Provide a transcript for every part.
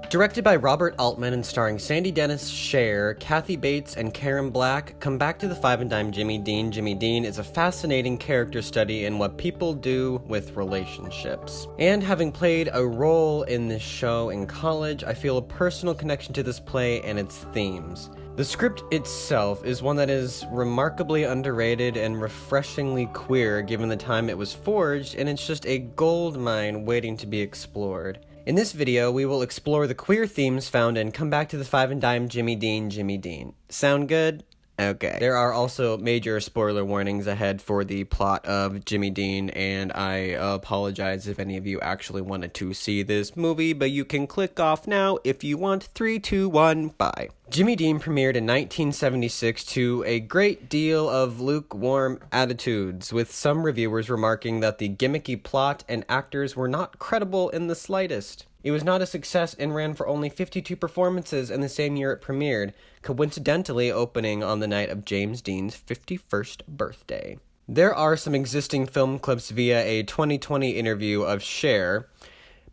Directed by Robert Altman and starring Sandy Dennis, Cher, Kathy Bates, and Karen Black, Come Back to the Five and Dime Jimmy Dean. Jimmy Dean is a fascinating character study in what people do with relationships. And having played a role in this show in college, I feel a personal connection to this play and its themes. The script itself is one that is remarkably underrated and refreshingly queer given the time it was forged, and it's just a gold mine waiting to be explored. In this video, we will explore the queer themes found in Come Back to the Five and Dime Jimmy Dean, Jimmy Dean. Sound good? Okay. There are also major spoiler warnings ahead for the plot of Jimmy Dean, and I apologize if any of you actually wanted to see this movie, but you can click off now if you want. 3, 2, 1, bye. Jimmy Dean premiered in 1976 to a great deal of lukewarm attitudes, with some reviewers remarking that the gimmicky plot and actors were not credible in the slightest. It was not a success and ran for only 52 performances in the same year it premiered, coincidentally opening on the night of James Dean's 51st birthday. There are some existing film clips via a 2020 interview of Cher,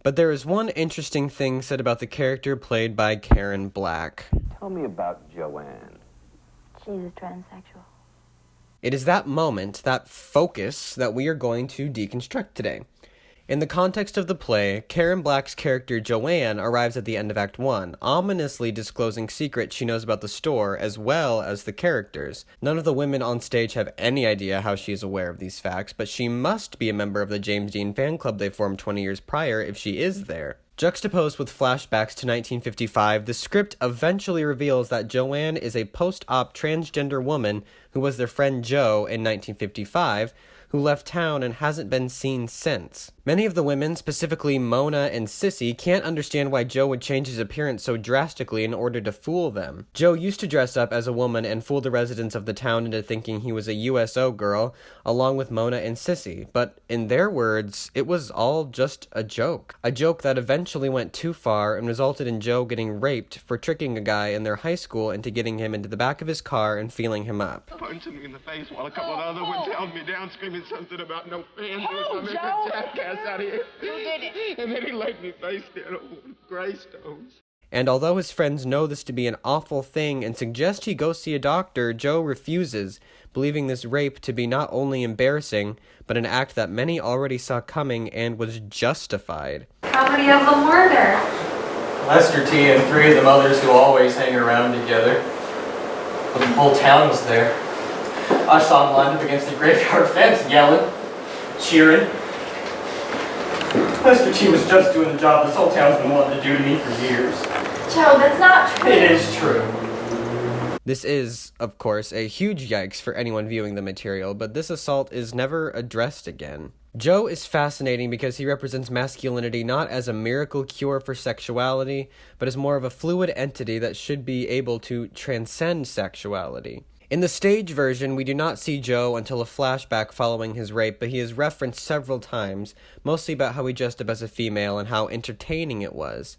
but there is one interesting thing said about the character played by Karen Black. Tell me about Joanne. She's a transsexual. It is that moment, that focus, that we are going to deconstruct today. In the context of the play, Karen Black's character Joanne arrives at the end of Act 1, ominously disclosing secrets she knows about the store as well as the characters. None of the women on stage have any idea how she is aware of these facts, but she must be a member of the James Dean fan club they formed 20 years prior if she is there. Juxtaposed with flashbacks to 1955, the script eventually reveals that Joanne is a post-op transgender woman who was their friend Joe in 1955, who left town and hasn't been seen since. Many of the women, specifically Mona and Sissy, can't understand why Joe would change his appearance so drastically in order to fool them. Joe used to dress up as a woman and fool the residents of the town into thinking he was a USO girl, along with Mona and Sissy, but in their words, it was all just a joke. A joke that eventually went too far and resulted in Joe getting raped for tricking a guy in their high school into getting him into the back of his car and feeling him up. Punching me in the face while a couple of other ones held me down, screaming something about no fans. Oh, I'm Joe! a jackass out of here. You did it. And then he laid me face down on gravestones. And although his friends know this to be an awful thing and suggest he go see a doctor, Joe refuses, believing this rape to be not only embarrassing, but an act that many already saw coming and was justified. How many of them were there? Lester T. and 3 of the mothers who always hang around together. The whole town was there. I saw them lined up against the graveyard fence, yelling, cheering. Lester T. was just doing the job this whole town's been wanting to do to me for years. Joe, that's not true. It is true. This is, of course, a huge yikes for anyone viewing the material, but this assault is never addressed again. Joe is fascinating because he represents masculinity not as a miracle cure for sexuality, but as more of a fluid entity that should be able to transcend sexuality. In the stage version, we do not see Joe until a flashback following his rape, but he is referenced several times, mostly about how he dressed up as a female and how entertaining it was.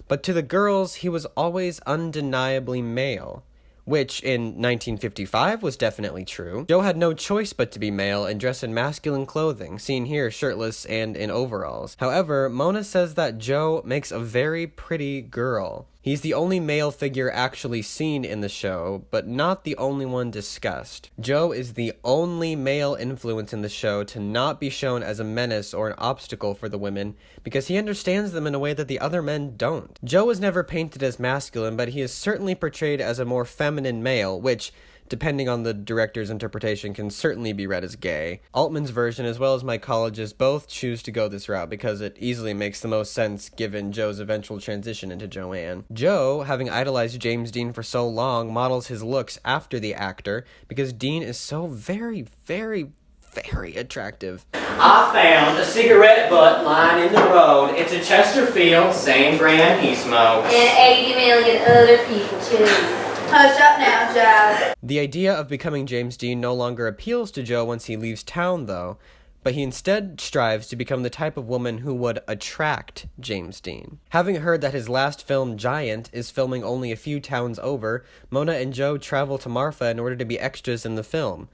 But to the girls, he was always undeniably male, which in 1955 was definitely true. Joe had no choice but to be male and dress in masculine clothing, seen here shirtless and in overalls. However, Mona says that Joe makes a very pretty girl. He's the only male figure actually seen in the show, but not the only one discussed. Joe is the only male influence in the show to not be shown as a menace or an obstacle for the women, because he understands them in a way that the other men don't. Joe is never painted as masculine, but he is certainly portrayed as a more feminine male, which, depending on the director's interpretation, can certainly be read as gay. Altman's version, as well as my college's, both choose to go this route because it easily makes the most sense given Joe's eventual transition into Joanne. Joe, having idolized James Dean for so long, models his looks after the actor because Dean is so very, very, very attractive. I found a cigarette butt lying in the road. It's a Chesterfield, same brand he smokes. And 80 million other people, too. Hush up now, Joe. The idea of becoming James Dean no longer appeals to Joe once he leaves town, though, but he instead strives to become the type of woman who would attract James Dean. Having heard that his last film, Giant, is filming only a few towns over, Mona and Joe travel to Marfa in order to be extras in the film.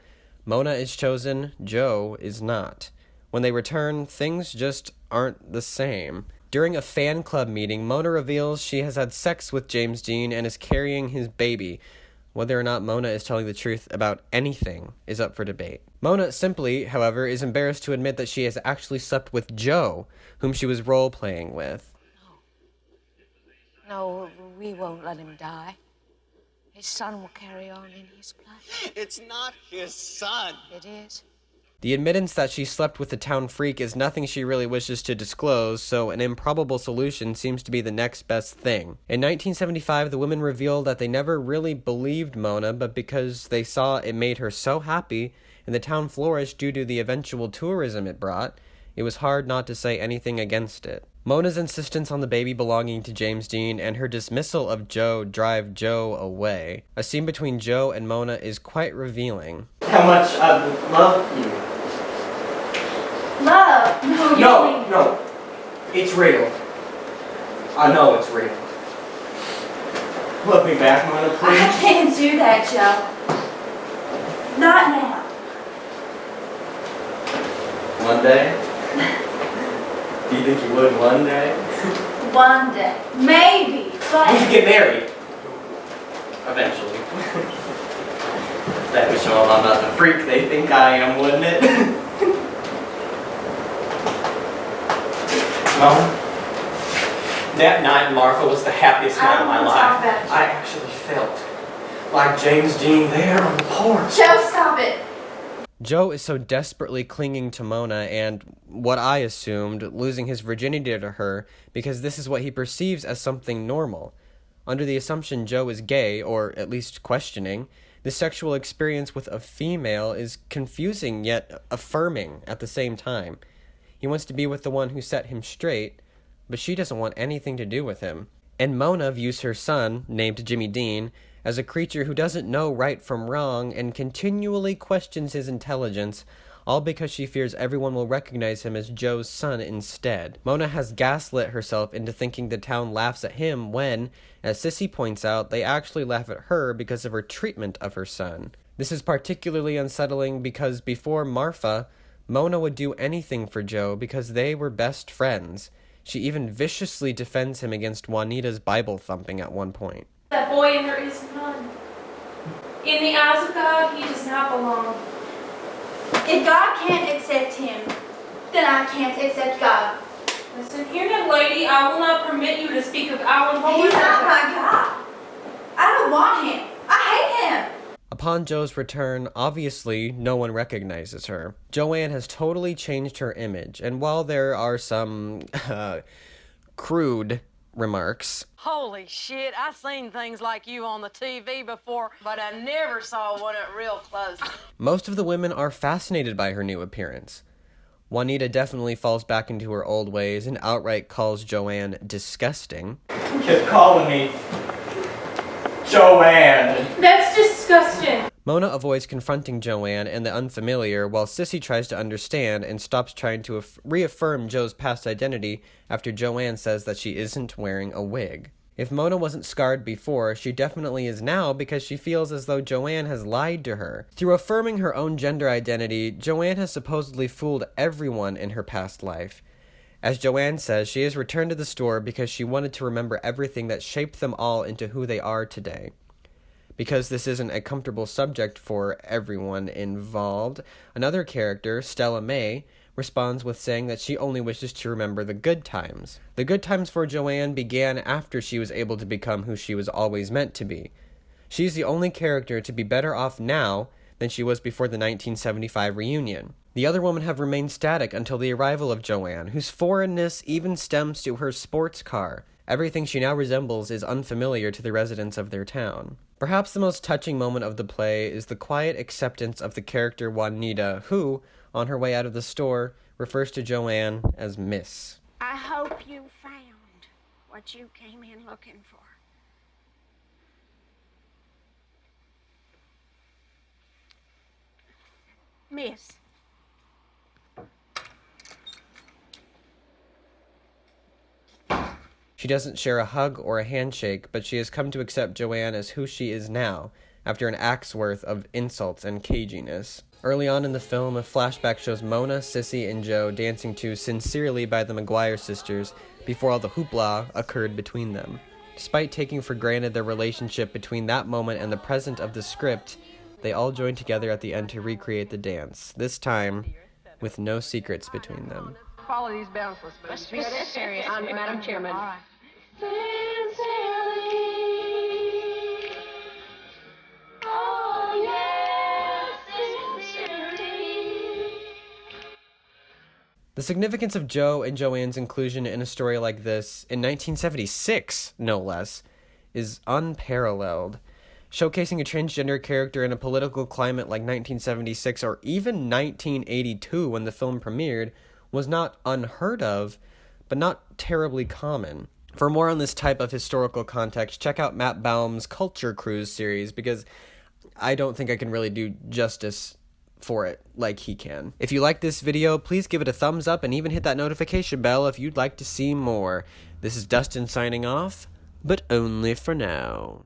Mona is chosen, Joe is not. When they return, things just aren't the same. During a fan club meeting, Mona reveals she has had sex with James Dean and is carrying his baby. Whether or not Mona is telling the truth about anything is up for debate. Mona simply, however, is embarrassed to admit that she has actually slept with Joe, whom she was role-playing with. No, we won't let him die. His son will carry on in his place. It's not his son. It is. The admittance that she slept with the town freak is nothing she really wishes to disclose, so an improbable solution seems to be the next best thing. In 1975, the women revealed that they never really believed Mona, but because they saw it made her so happy, and the town flourished due to the eventual tourism it brought, it was hard not to say anything against it. Mona's insistence on the baby belonging to James Dean and her dismissal of Joe drive Joe away. A scene between Joe and Mona is quite revealing. How much I love you. Love? No. It's real. I know it's real. Love me back, Mona, I please. can't do that, Joe. Not now. One day? Do you think you would one day? One day. Maybe. But We could get married. Eventually. That would show them I'm not the freak they think I am, wouldn't it? Mom, that night Martha was the happiest night of my life. I actually felt like James Dean there on the porch. Joe, stop it. Joe is so desperately clinging to Mona and, what I assumed, losing his virginity to her because this is what he perceives as something normal. Under the assumption Joe is gay, or at least questioning, this sexual experience with a female is confusing yet affirming at the same time. He wants to be with the one who set him straight, but she doesn't want anything to do with him. And Mona views her son, named Jimmy Dean, as a creature who doesn't know right from wrong and continually questions his intelligence, all because she fears everyone will recognize him as Joe's son instead. Mona has gaslit herself into thinking the town laughs at him when, as Sissy points out, they actually laugh at her because of her treatment of her son. This is particularly unsettling because before Marfa, Mona would do anything for Joe because they were best friends. She even viciously defends him against Juanita's Bible thumping at one point. That boy in her is none. In the eyes of God, he does not belong. If God can't accept him, then I can't accept God. Listen here, young lady, I will not permit you to speak of our Lord. He's not my God. I don't want him. I hate him. Upon Joe's return, obviously, no one recognizes her. Joanne has totally changed her image, and while there are some, crude remarks, Holy shit, I seen things like you on the TV before, but I never saw one at real close. most of the women are fascinated by her new appearance. Juanita definitely falls back into her old ways and outright calls Joanne disgusting. You kept calling me Joanne. That's disgusting. Mona avoids confronting Joanne and the unfamiliar, while Sissy tries to understand and stops trying to reaffirm Joe's past identity after Joanne says that she isn't wearing a wig. If Mona wasn't scarred before, she definitely is now because she feels as though Joanne has lied to her. Through affirming her own gender identity, Joanne has supposedly fooled everyone in her past life. As Joanne says, she has returned to the store because she wanted to remember everything that shaped them all into who they are today. Because this isn't a comfortable subject for everyone involved, another character, Stella May, responds with saying that she only wishes to remember the good times. The good times for Joanne began after she was able to become who she was always meant to be. She's the only character to be better off now than she was before the 1975 reunion. The other women have remained static until the arrival of Joanne, whose foreignness even stems to her sports car. Everything she now resembles is unfamiliar to the residents of their town. Perhaps the most touching moment of the play is the quiet acceptance of the character Juanita, who, on her way out of the store, refers to Joanne as Miss. I hope you found what you came in looking for. Miss. She doesn't share a hug or a handshake, but she has come to accept Joanne as who she is now, after an act's worth of insults and caginess. Early on in the film, a flashback shows Mona, Sissy, and Joe dancing to Sincerely by the McGuire Sisters, before all the hoopla occurred between them. Despite taking for granted their relationship between that moment and the present of the script, they all joined together at the end to recreate the dance, this time with no secrets between them. Follow these bounceless Let's be serious, Madam Chairman. All right. The significance of Joe and Joanne's inclusion in a story like this, in 1976, no less, is unparalleled. Showcasing a transgender character in a political climate like 1976 or even 1982 when the film premiered was not unheard of, but not terribly common. For more on this type of historical context, check out Matt Baum's Culture Cruise series, because I don't think I can really do justice for it like he can. If you like this video, please give it a thumbs up and even hit that notification bell if you'd like to see more. This is Dustin signing off, but only for now.